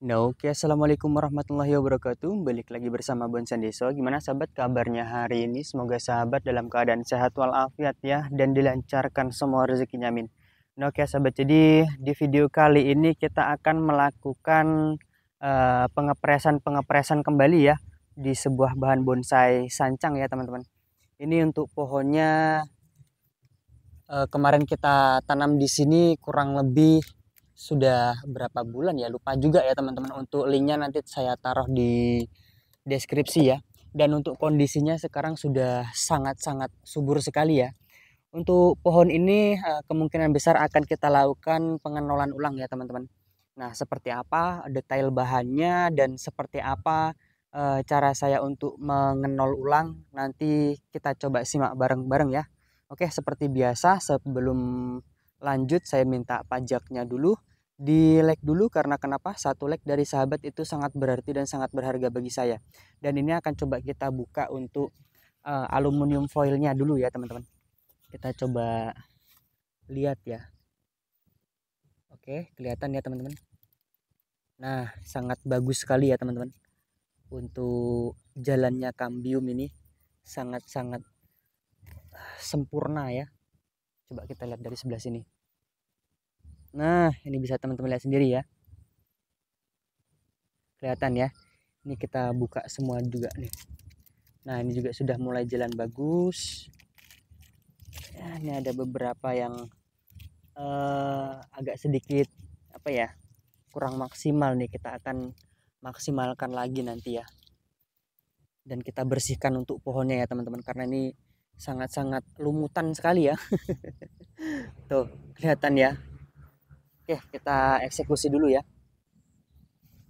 Nah, oke, assalamualaikum warahmatullahi wabarakatuh. Balik lagi bersama Bonsan Deso. Gimana sahabat kabarnya hari ini? Semoga sahabat dalam keadaan sehat walafiat ya, dan dilancarkan semua rezekinya, amin. Nah, oke sahabat, jadi di video kali ini kita akan melakukan pengepresan kembali ya di sebuah bahan bonsai sancang ya teman-teman. Ini untuk pohonnya kemarin kita tanam di sini kurang lebih sudah berapa bulan ya, lupa juga ya teman-teman. Untuk linknya nanti saya taruh di deskripsi ya. Dan untuk kondisinya sekarang sudah sangat-sangat subur sekali ya. Untuk pohon ini kemungkinan besar akan kita lakukan pengenolan ulang ya teman-teman. Nah, seperti apa detail bahannya dan seperti apa cara saya untuk mengenol ulang, nanti kita coba simak bareng-bareng ya. Oke, seperti biasa sebelum lanjut saya minta pajaknya dulu. Di like dulu karena kenapa? Satu like dari sahabat itu sangat berarti dan sangat berharga bagi saya. Dan ini akan coba kita buka untuk aluminium foilnya dulu ya teman-teman. Kita coba lihat ya. Oke, kelihatan ya teman-teman. Nah, sangat bagus sekali ya teman-teman. Untuk jalannya kambium ini sangat-sangat sempurna ya. Coba kita lihat dari sebelah sini. Nah, ini bisa teman-teman lihat sendiri ya. Kelihatan ya. Ini kita buka semua juga nih. Nah, ini juga sudah mulai jalan bagus. Ya, ini ada beberapa yang agak sedikit apa ya, kurang maksimal nih. Kita akan maksimalkan lagi nanti ya. Dan kita bersihkan untuk pohonnya ya teman-teman, karena ini sangat-sangat lumutan sekali ya. Tuh, kelihatan ya. Oke, kita eksekusi dulu ya.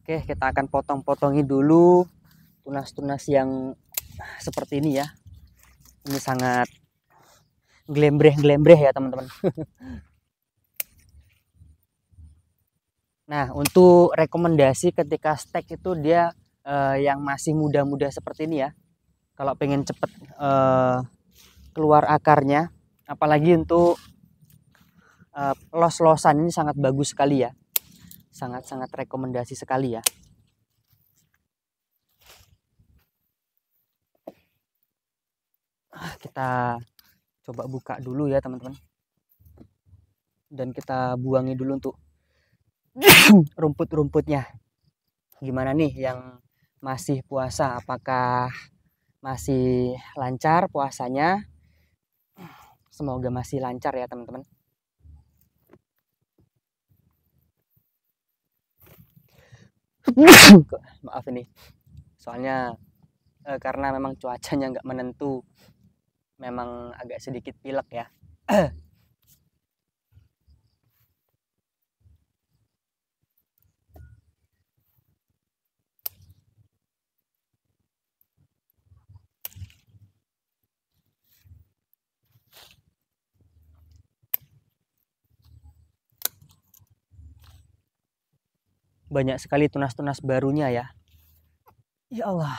Oke, kita akan potong-potongi dulu tunas-tunas yang seperti ini ya. Ini sangat glembreh-glembreh ya teman-teman. Nah, untuk rekomendasi ketika stek itu dia yang masih muda-muda seperti ini ya. Kalau pengen cepet keluar akarnya, apalagi untuk los-losan ini sangat bagus sekali ya. Sangat-sangat rekomendasi sekali ya. Kita coba buka dulu ya teman-teman. Dan kita buangi dulu untuk rumput-rumputnya. Gimana nih yang masih puasa? Apakah masih lancar puasanya? Semoga masih lancar ya teman-teman. Maaf ini, soalnya karena memang cuacanya nggak menentu, memang agak sedikit pilek ya. Banyak sekali tunas-tunas barunya ya. Ya Allah.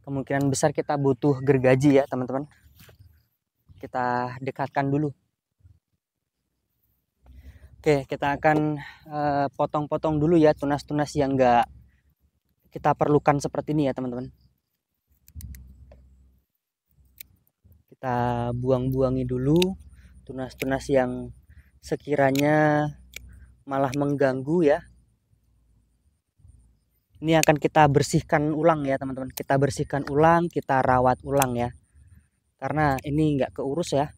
Kemungkinan besar kita butuh gergaji ya teman-teman. Kita dekatkan dulu. Oke, kita akan potong-potong dulu ya tunas-tunas yang enggak kita perlukan seperti ini ya teman-teman. Kita buang-buangi dulu tunas-tunas yang sekiranya malah mengganggu ya. Ini akan kita bersihkan ulang ya teman-teman. Kita bersihkan ulang, kita rawat ulang ya. Karena ini enggak keurus ya.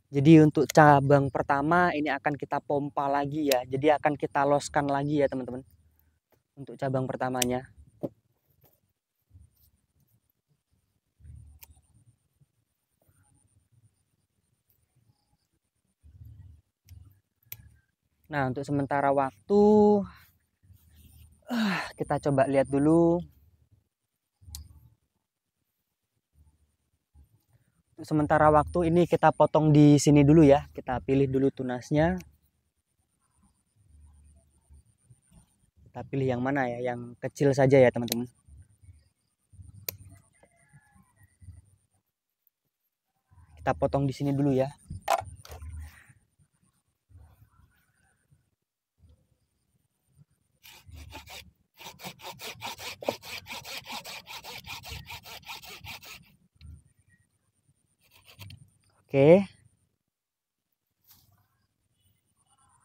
Jadi untuk cabang pertama ini akan kita pompa lagi ya. Jadi akan kita loskan lagi ya teman-teman. Untuk cabang pertamanya. Nah, untuk sementara waktu kita coba lihat dulu. Untuk sementara waktu ini kita potong di sini dulu ya. Kita pilih dulu tunasnya. Kita pilih yang mana ya? Yang kecil saja ya teman-teman. Kita potong di sini dulu ya. Oke.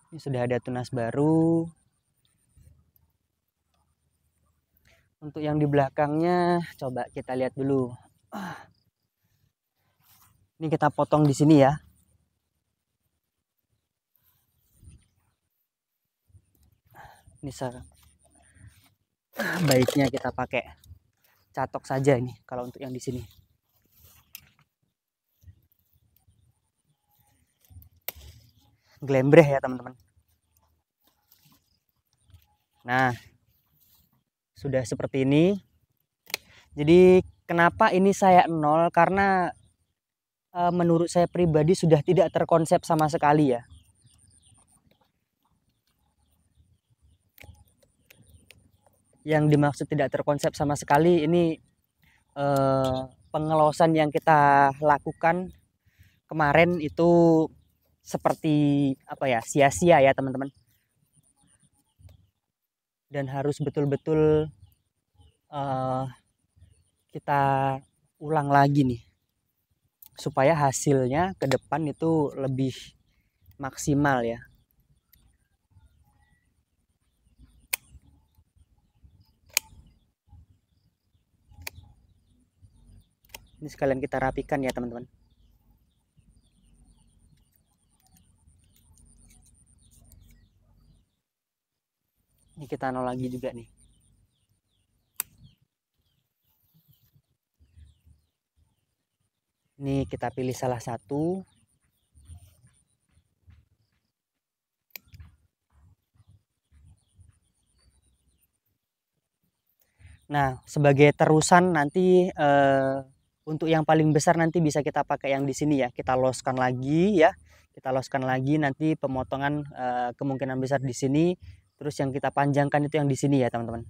Ini sudah ada tunas baru. Untuk yang di belakangnya coba kita lihat dulu. Ini kita potong di sini ya. Ini baiknya kita pakai catok saja ini kalau untuk yang di sini. Glembreh ya teman-teman. Nah, sudah seperti ini. Jadi kenapa ini saya nol? Karena menurut saya pribadi sudah tidak terkonsep sama sekali ya. Yang dimaksud tidak terkonsep sama sekali ini pengelosan yang kita lakukan kemarin itu seperti apa ya, sia-sia ya teman-teman. Dan harus betul-betul kita ulang lagi nih supaya hasilnya ke depan itu lebih maksimal ya. Ini sekalian kita rapikan ya teman-teman. Ini kita nol lagi juga nih. Ini kita pilih salah satu. Nah, sebagai terusan nanti untuk yang paling besar nanti bisa kita pakai yang di sini ya. Kita loskan lagi ya. Kita loskan lagi nanti pemotongan kemungkinan besar di sini. Terus yang kita panjangkan itu yang di sini ya, teman-teman.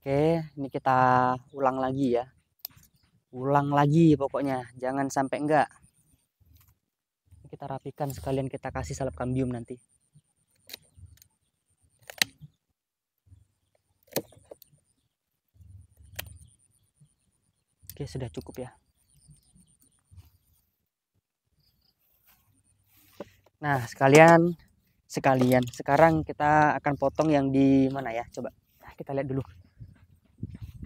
Oke, ini kita ulang lagi ya. Ulang lagi pokoknya, jangan sampai enggak. Kita rapikan sekalian kita kasih salep kambium nanti. Oke, sudah cukup ya. Nah, sekalian sekarang kita akan potong yang di mana ya? Coba kita lihat dulu.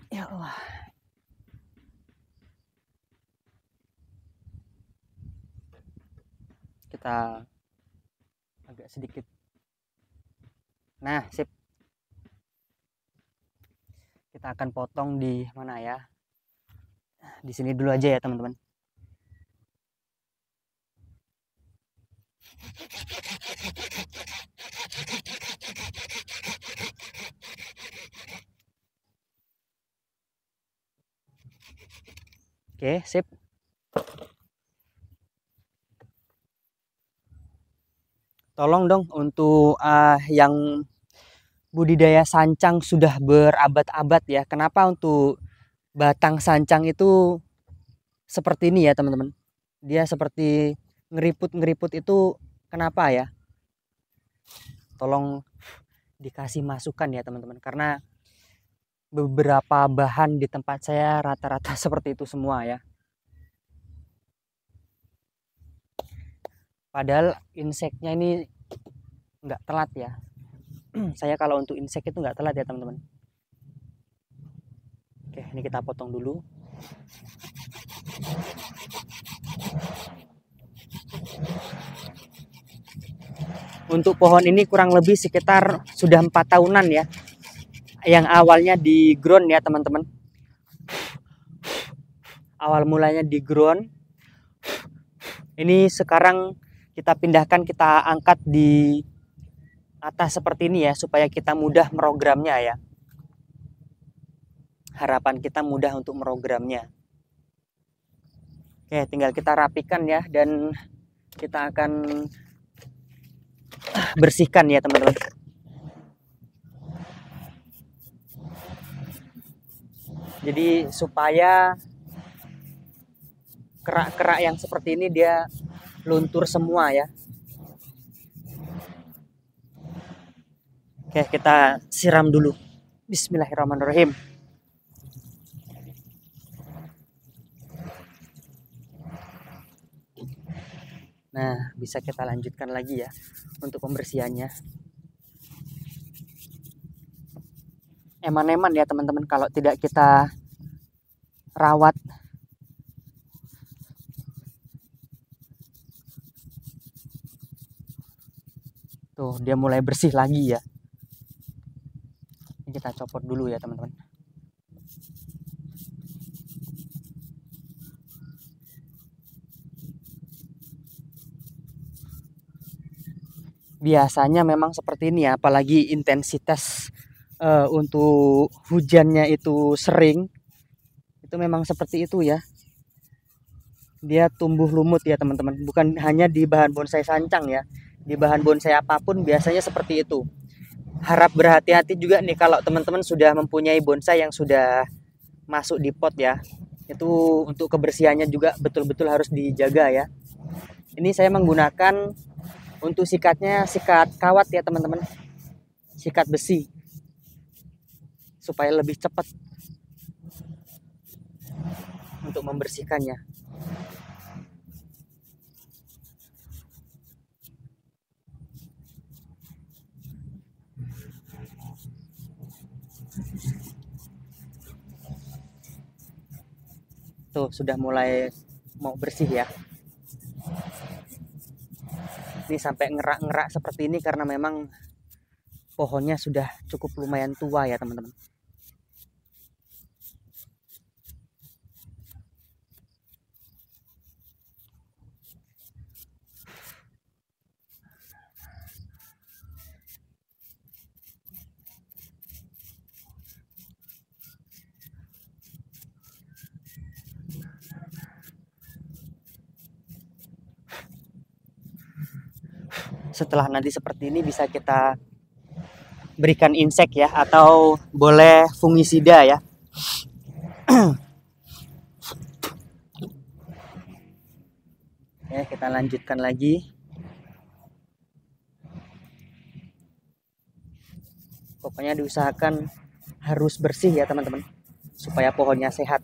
Ya Allah. Kita agak sedikit. Nah, sip. Kita akan potong di mana ya? Di sini dulu aja ya, teman-teman. Oke, sip. Tolong dong untuk yang budidaya sancang sudah berabad-abad ya. Kenapa untuk batang sancang itu seperti ini ya, teman-teman? Dia seperti ngeriput-ngeriput itu kenapa ya? Tolong dikasih masukan ya, teman-teman. Karena beberapa bahan di tempat saya rata-rata seperti itu semua ya. Padahal inseknya ini nggak telat ya. Saya kalau untuk insek itu nggak telat ya teman-teman. Oke, ini kita potong dulu. Untuk pohon ini kurang lebih sekitar sudah 4 tahunan ya. Yang awalnya di ground ya teman-teman. Awal mulanya di ground. Ini sekarang kita pindahkan, kita angkat di atas seperti ini ya, supaya kita mudah merogramnya ya. Harapan kita mudah untuk merogramnya. Oke, tinggal kita rapikan ya, dan kita akan bersihkan ya teman-teman. Jadi supaya kerak-kerak yang seperti ini dia luntur semua ya. Oke, kita siram dulu. Bismillahirrahmanirrahim. Nah, bisa kita lanjutkan lagi ya untuk pembersihannya. Eman-eman ya teman-teman kalau tidak kita rawat. Tuh, dia mulai bersih lagi ya. Ini kita copot dulu ya teman-teman. Biasanya memang seperti ini ya, apalagi intensitas untuk hujannya itu sering. Itu memang seperti itu ya. Dia tumbuh lumut ya teman-teman. Bukan hanya di bahan bonsai sancang ya. Di bahan bonsai apapun biasanya seperti itu. Harap berhati-hati juga nih kalau teman-teman sudah mempunyai bonsai yang sudah masuk di pot ya. Itu untuk kebersihannya juga betul-betul harus dijaga ya. Ini saya menggunakan untuk sikatnya sikat kawat ya teman-teman. Sikat besi. Supaya lebih cepat untuk membersihkannya. Tuh sudah mulai mau bersih ya. Ini sampai ngerak-ngerak seperti ini karena memang pohonnya sudah cukup lumayan tua ya teman-teman. Setelah nanti seperti ini bisa kita berikan insek ya, atau boleh fungisida ya. Oke, kita lanjutkan lagi. Pokoknya diusahakan harus bersih ya teman-teman, supaya pohonnya sehat.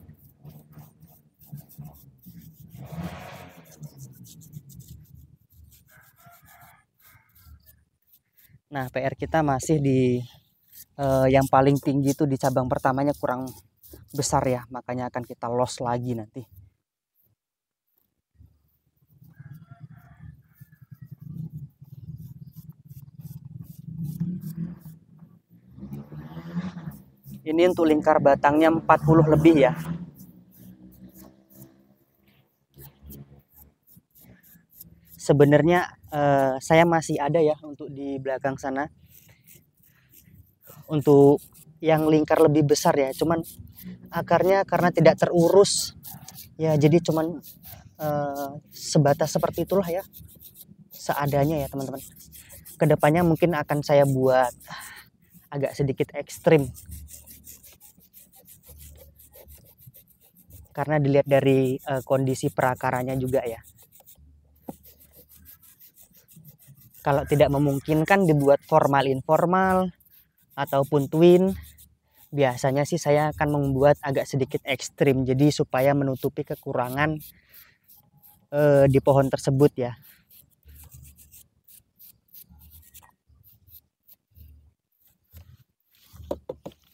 Nah, PR kita masih di yang paling tinggi itu di cabang pertamanya kurang besar ya, makanya akan kita los lagi nanti. Ini untuk lingkar batangnya 40 lebih ya. Sebenarnya saya masih ada ya untuk di belakang sana. Untuk yang lingkar lebih besar ya, cuman akarnya karena tidak terurus ya, jadi cuman sebatas seperti itulah ya, seadanya ya teman-teman. Kedepannya mungkin akan saya buat agak sedikit ekstrim, karena dilihat dari kondisi perakarannya juga ya. Kalau tidak memungkinkan dibuat formal informal ataupun twin, biasanya sih saya akan membuat agak sedikit ekstrim, jadi supaya menutupi kekurangan di pohon tersebut ya.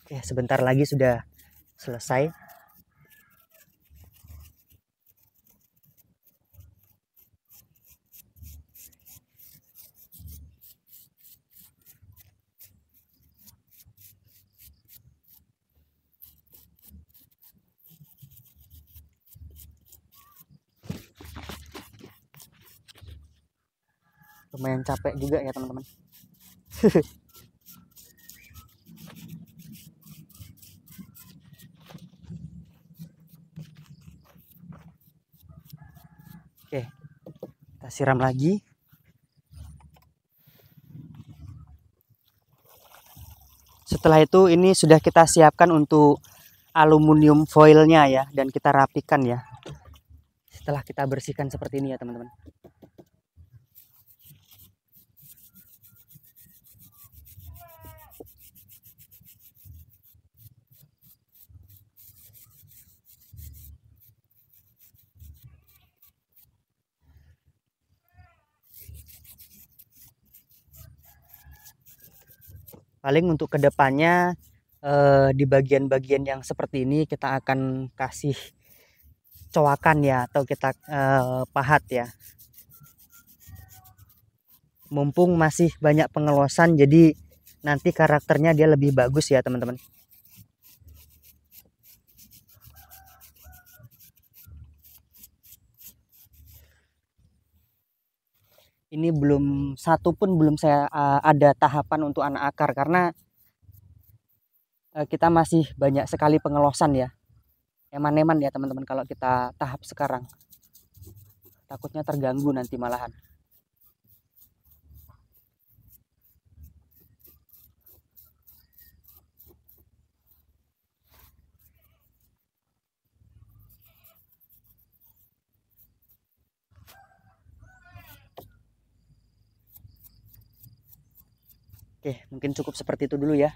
Oke, sebentar lagi sudah selesai. Lumayan capek juga ya teman-teman. Oke, kita siram lagi. Setelah itu ini sudah kita siapkan untuk aluminium foilnya ya, dan kita rapikan ya. setelah kita bersihkan seperti ini ya teman-teman. Paling untuk kedepannya di bagian-bagian yang seperti ini kita akan kasih coakan ya, atau kita pahat ya. Mumpung masih banyak pengelosan, jadi nanti karakternya dia lebih bagus ya teman-teman. Ini belum satu pun belum saya ada tahapan untuk anak akar, karena kita masih banyak sekali pengelosan ya, eman-eman ya teman-teman. Kalau kita tahap sekarang takutnya terganggu nanti malahan. Oke, mungkin cukup seperti itu dulu ya.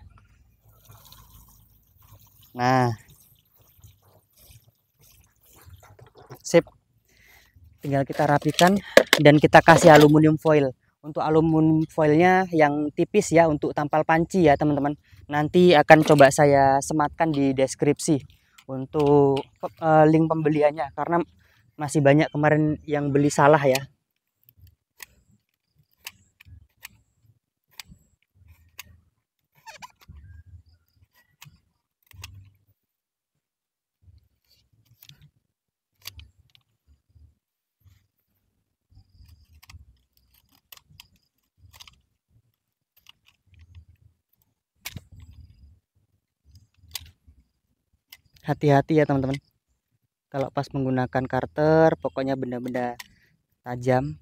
Nah, sip. Tinggal kita rapikan dan kita kasih aluminium foil. Untuk aluminium foilnya yang tipis ya, untuk tampal panci ya teman-teman. Nanti akan coba saya sematkan di deskripsi untuk link pembeliannya, karena masih banyak kemarin yang beli salah ya. Hati-hati ya teman-teman, kalau pas menggunakan karter, pokoknya benda-benda tajam.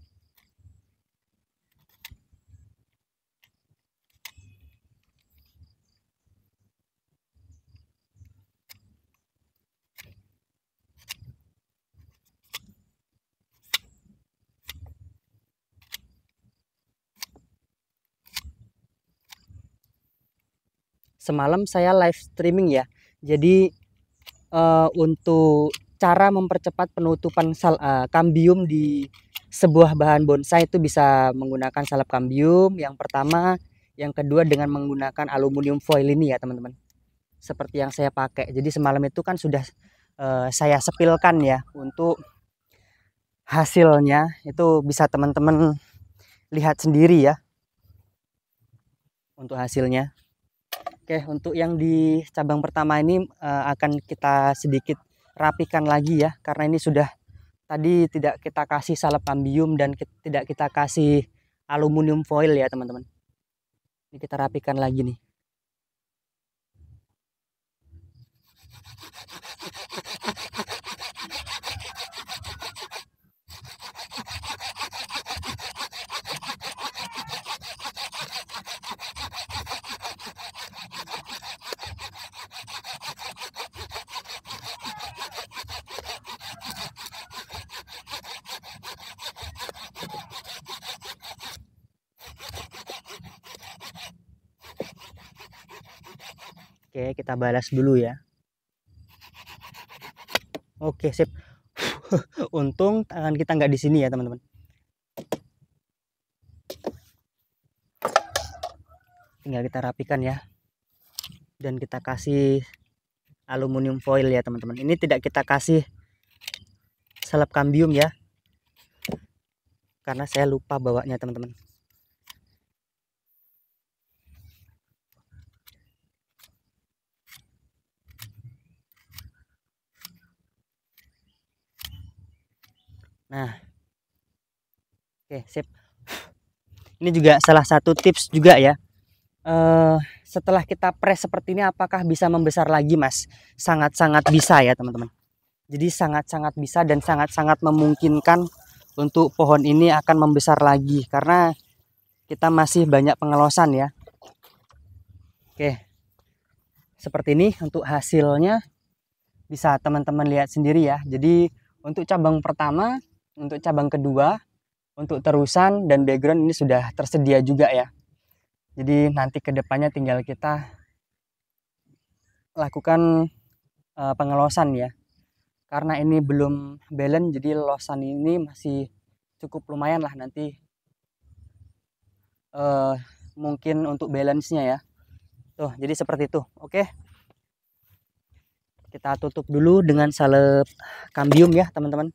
Semalam saya live streaming ya, jadi untuk cara mempercepat penutupan kambium di sebuah bahan bonsai itu bisa menggunakan salep kambium yang pertama, yang kedua dengan menggunakan aluminium foil ini ya teman-teman, seperti yang saya pakai. Jadi semalam itu kan sudah saya sepilkan ya, untuk hasilnya itu bisa teman-teman lihat sendiri ya untuk hasilnya. Oke, untuk yang di cabang pertama ini akan kita sedikit rapikan lagi ya, karena ini sudah tadi tidak kita kasih salep kambium dan tidak kita kasih aluminium foil ya teman-teman. Ini kita rapikan lagi nih. Oke, kita balas dulu ya. Oke, sip. Untung tangan kita nggak di sini ya, teman-teman. Tinggal kita rapikan ya. Dan kita kasih aluminium foil ya, teman-teman. Ini tidak kita kasih salep kambium ya. Karena saya lupa bawanya, teman-teman. Nah, oke, sip. Ini juga salah satu tips juga ya. Setelah kita press seperti ini, apakah bisa membesar lagi, Mas? Sangat-sangat bisa ya, teman-teman. Jadi sangat-sangat bisa dan sangat-sangat memungkinkan untuk pohon ini akan membesar lagi, karena kita masih banyak pengelosan ya. Oke, seperti ini untuk hasilnya bisa teman-teman lihat sendiri ya. Jadi Untuk cabang pertama, untuk cabang kedua, untuk terusan dan background ini sudah tersedia juga ya. Jadi nanti kedepannya tinggal kita lakukan pengelosan ya. Karena ini belum balance, jadi losan ini masih cukup lumayan lah nanti. Mungkin untuk balance-nya ya. Tuh, jadi seperti itu. Oke. Kita tutup dulu dengan salep kambium ya, teman-teman.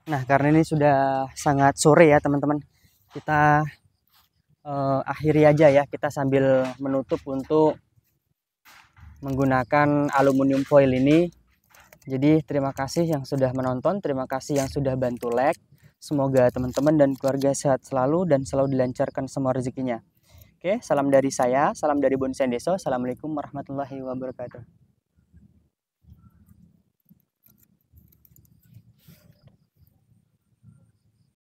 Nah, karena ini sudah sangat sore ya, teman-teman. Kita akhiri aja ya, kita sambil menutup untuk menggunakan aluminium foil ini. Jadi terima kasih yang sudah menonton, terima kasih yang sudah bantu like. Semoga teman-teman dan keluarga sehat selalu dan selalu dilancarkan semua rezekinya. Oke, salam dari saya, salam dari Bonsai Deso. Assalamualaikum warahmatullahi wabarakatuh.